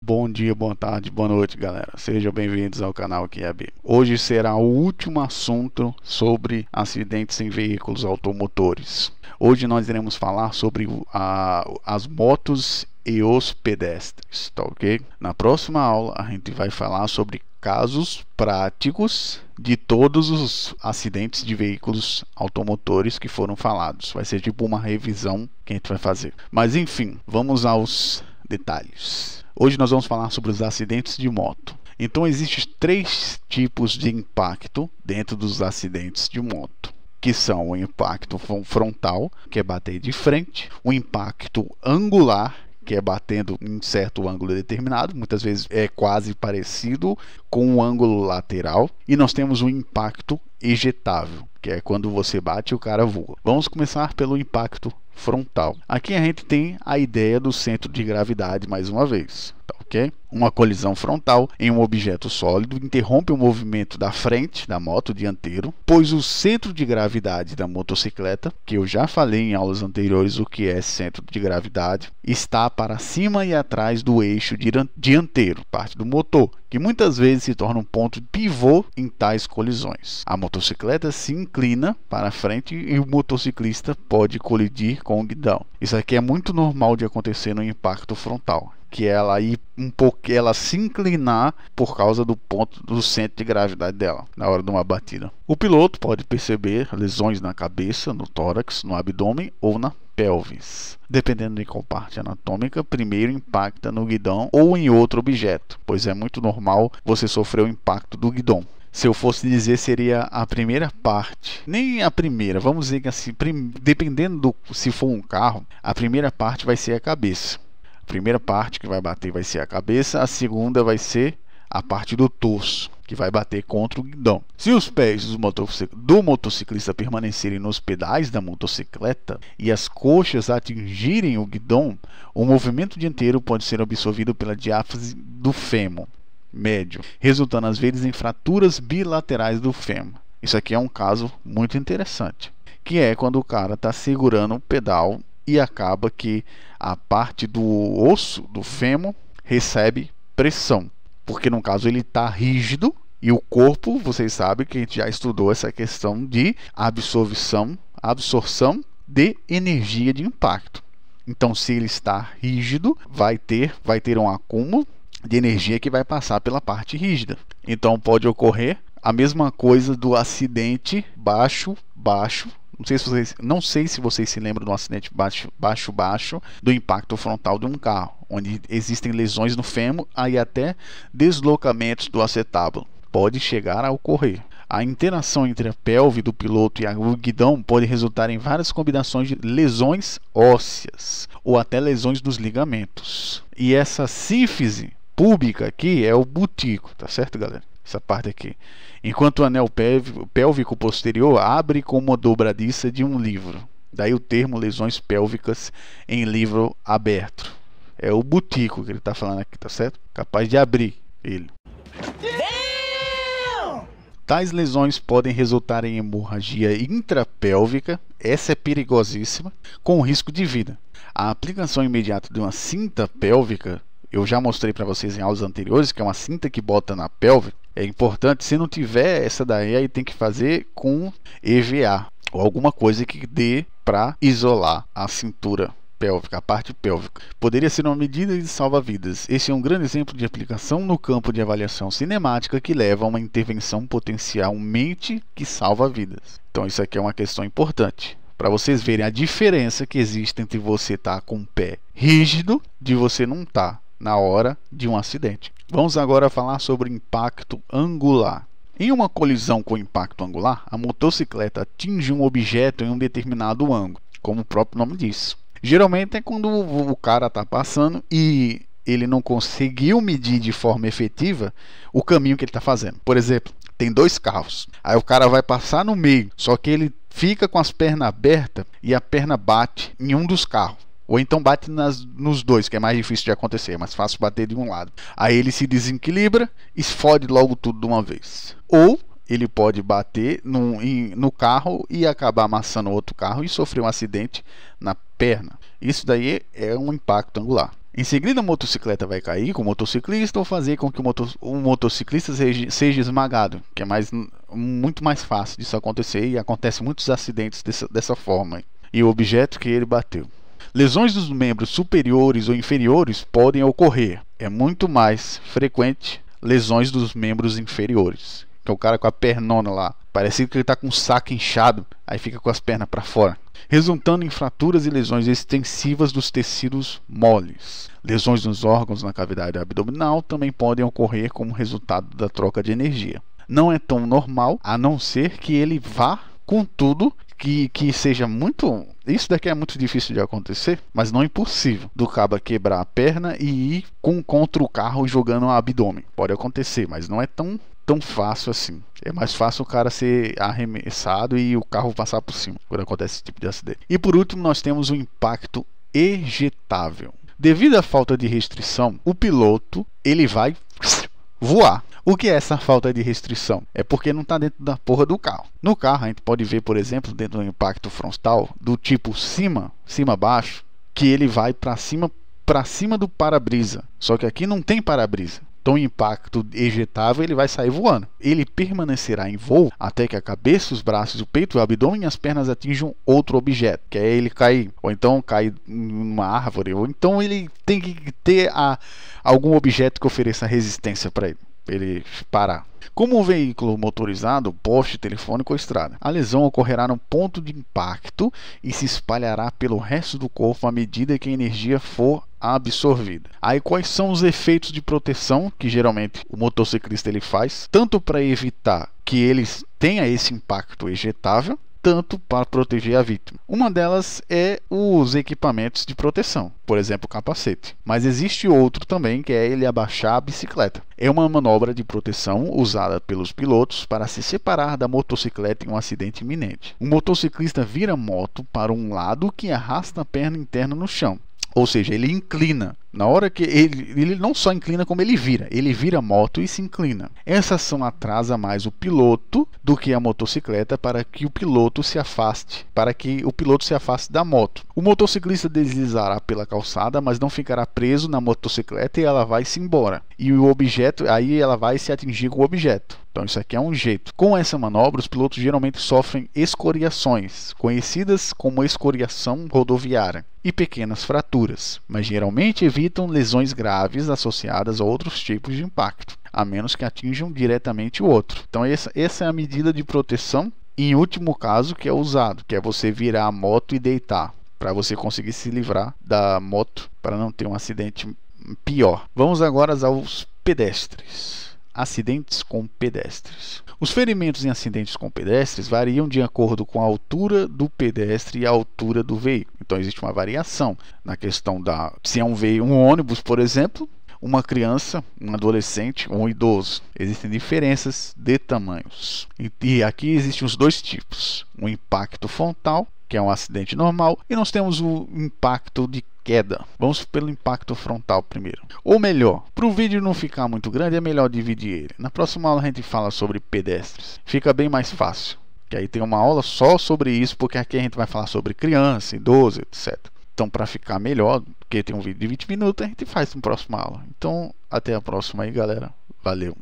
Bom dia, boa tarde, boa noite, galera. Sejam bem-vindos ao canal QAB. Hoje será o último assunto sobre acidentes em veículos automotores. Hoje nós iremos falar sobre as motos e os pedestres, tá ok? Na próxima aula a gente vai falar sobre casos práticos de todos os acidentes de veículos automotores que foram falados. Vai ser tipo uma revisão que a gente vai fazer. Mas enfim, vamos aos detalhes. Hoje nós vamos falar sobre os acidentes de moto. Então existem três tipos de impacto dentro dos acidentes de moto, que são o impacto frontal, que é bater de frente, o impacto angular, que é batendo em certo ângulo determinado, muitas vezes é quase parecido com o ângulo lateral, e nós temos o impacto ejetável, que é quando você bate e o cara voa. Vamos começar pelo impacto frontal. Aqui a gente tem a ideia do centro de gravidade mais uma vez, tá ok? Uma colisão frontal em um objeto sólido interrompe o movimento da frente da moto dianteiro, pois o centro de gravidade da motocicleta, que eu já falei em aulas anteriores o que é centro de gravidade, está para cima e atrás do eixo dianteiro, parte do motor, que muitas vezes se torna um ponto pivô em tais colisões. A motocicleta se inclina para frente e o motociclista pode colidir com o guidão. Isso aqui é muito normal de acontecer no impacto frontal, que ela ir ela se inclinar por causa do ponto do centro de gravidade dela na hora de uma batida. O piloto pode perceber lesões na cabeça, no tórax, no abdômen ou na pelvis. Dependendo de qual parte anatômica, primeiro impacta no guidão ou em outro objeto, pois é muito normal você sofrer o impacto do guidão. Se eu fosse dizer, seria a primeira parte, nem a primeira, vamos dizer que assim, dependendo se for um carro, a primeira parte vai ser a cabeça. A primeira parte que vai bater vai ser a cabeça, a segunda vai ser a parte do torso, que vai bater contra o guidão. Se os pés do motociclista permanecerem nos pedais da motocicleta e as coxas atingirem o guidão, o movimento dianteiro pode ser absorvido pela diáfise do fêmur médio, resultando às vezes em fraturas bilaterais do fêmur. Isso aqui é um caso muito interessante, que é quando o cara está segurando o pedal e acaba que a parte do osso do fêmur recebe pressão, porque no caso ele está rígido e o corpo, vocês sabem que a gente já estudou essa questão de absorção de energia de impacto. Então, se ele está rígido, vai ter um acúmulo de energia que vai passar pela parte rígida. Então pode ocorrer a mesma coisa do acidente baixo. Não sei se vocês se lembram do acidente baixo do impacto frontal de um carro, onde existem lesões no fêmur e até deslocamentos do acetábulo. Pode chegar a ocorrer. A interação entre a pelve do piloto e o guidão pode resultar em várias combinações de lesões ósseas ou até lesões dos ligamentos. E essa sínfise pública aqui é o butico, tá certo, galera? Essa parte aqui. Enquanto o anel pélvico posterior abre como uma dobradiça de um livro. Daí o termo lesões pélvicas em livro aberto. É o butico que ele está falando aqui, tá certo? Capaz de abrir ele. Tais lesões podem resultar em hemorragia intrapélvica, essa é perigosíssima, com risco de vida. A aplicação imediata de uma cinta pélvica, eu já mostrei para vocês em aulas anteriores, que é uma cinta que bota na pelve. É importante, se não tiver essa daí, aí tem que fazer com EVA ou alguma coisa que dê para isolar a cintura pélvica, a parte pélvica. Poderia ser uma medida de salva-vidas. Esse é um grande exemplo de aplicação no campo de avaliação cinemática que leva a uma intervenção potencialmente que salva vidas. Então isso aqui é uma questão importante, para vocês verem a diferença que existe entre você estar com o pé rígido de você não estar na hora de um acidente. Vamos agora falar sobre impacto angular. Em uma colisão com impacto angular, a motocicleta atinge um objeto em um determinado ângulo, como o próprio nome diz. Geralmente é quando o cara está passando e ele não conseguiu medir de forma efetiva o caminho que ele está fazendo. Por exemplo, tem dois carros, aí o cara vai passar no meio, só que ele fica com as pernas abertas e a perna bate em um dos carros. Ou então bate nos dois, que é mais difícil de acontecer, é mais fácil bater de um lado. Aí ele se desequilibra e fode logo tudo de uma vez. Ou ele pode bater no carro e acabar amassando outro carro e sofrer um acidente na perna. Isso daí é um impacto angular. Em seguida, a motocicleta vai cair com o motociclista ou fazer com que o motociclista seja esmagado, que é muito mais fácil disso acontecer, e acontece muitos acidentes dessa forma. E o objeto que ele bateu. Lesões dos membros superiores ou inferiores podem ocorrer. É muito mais frequente lesões dos membros inferiores. Que é o cara com a pernona lá, parece que ele está com o saco inchado, aí fica com as pernas para fora, resultando em fraturas e lesões extensivas dos tecidos moles. Lesões nos órgãos na cavidade abdominal também podem ocorrer como resultado da troca de energia. Não é tão normal, a não ser que ele vá com tudo, que seja muito... Isso daqui é muito difícil de acontecer, mas não é impossível. Do cabo quebrar a perna e ir contra o carro jogando o abdômen. Pode acontecer, mas não é tão fácil assim. É mais fácil o cara ser arremessado e o carro passar por cima quando acontece esse tipo de acidente. E por último, nós temos o impacto ejetável. Devido à falta de restrição, o piloto ele vai voar. O que é essa falta de restrição? É porque não está dentro da porra do carro. No carro a gente pode ver, por exemplo, dentro do impacto frontal do tipo cima-baixo, que ele vai para cima do para-brisa. Só que aqui não tem para-brisa. Então o impacto ejetável ele vai sair voando. Ele permanecerá em voo até que a cabeça, os braços, o peito, o abdômen e as pernas atinjam outro objeto, que é ele cair, ou então cair numa árvore, ou então ele tem que ter algum objeto que ofereça resistência para ele parar. Como um veículo motorizado, poste telefônico ou estrada, a lesão ocorrerá no ponto de impacto e se espalhará pelo resto do corpo à medida que a energia for absorvida. Aí quais são os efeitos de proteção que geralmente o motociclista ele faz, tanto para evitar que eles tenha esse impacto ejetável, tanto para proteger a vítima. Uma delas é os equipamentos de proteção, por exemplo, o capacete. Mas existe outro também, que é ele abaixar a bicicleta. É uma manobra de proteção usada pelos pilotos para se separar da motocicleta em um acidente iminente. O motociclista vira a moto para um lado que arrasta a perna interna no chão. Ou seja, ele inclina. Na hora que ele não só inclina, como ele vira a moto e se inclina. Essa ação atrasa mais o piloto do que a motocicleta para que o piloto se afaste da moto. O motociclista deslizará pela calçada, mas não ficará preso na motocicleta e ela vai se embora. E o objeto, aí ela vai se atingir com o objeto. Então isso aqui é um jeito. Com essa manobra, os pilotos geralmente sofrem escoriações, conhecidas como escoriação rodoviária, e pequenas fraturas, mas geralmente evitam lesões graves associadas a outros tipos de impacto, a menos que atinjam diretamente o outro. Então essa é a medida de proteção em último caso que é usado, que é você virar a moto e deitar, para você conseguir se livrar da moto, para não ter um acidente pior. Vamos agora aos pedestres. Acidentes com pedestres. Os ferimentos em acidentes com pedestres variam de acordo com a altura do pedestre e a altura do veículo. Então existe uma variação na questão se é um ônibus, por exemplo, uma criança, um adolescente ou um idoso. Existem diferenças de tamanhos. E aqui existem os dois tipos. O impacto frontal, que é um acidente normal, e nós temos o impacto de queda. Vamos pelo impacto frontal primeiro. Ou melhor, para o vídeo não ficar muito grande, é melhor dividir ele. Na próxima aula a gente fala sobre pedestres. Fica bem mais fácil. Que aí tem uma aula só sobre isso, porque aqui a gente vai falar sobre criança, idoso, etc. Então, para ficar melhor, porque tem um vídeo de 20 minutos, a gente faz na próxima aula. Então, até a próxima aí, galera. Valeu!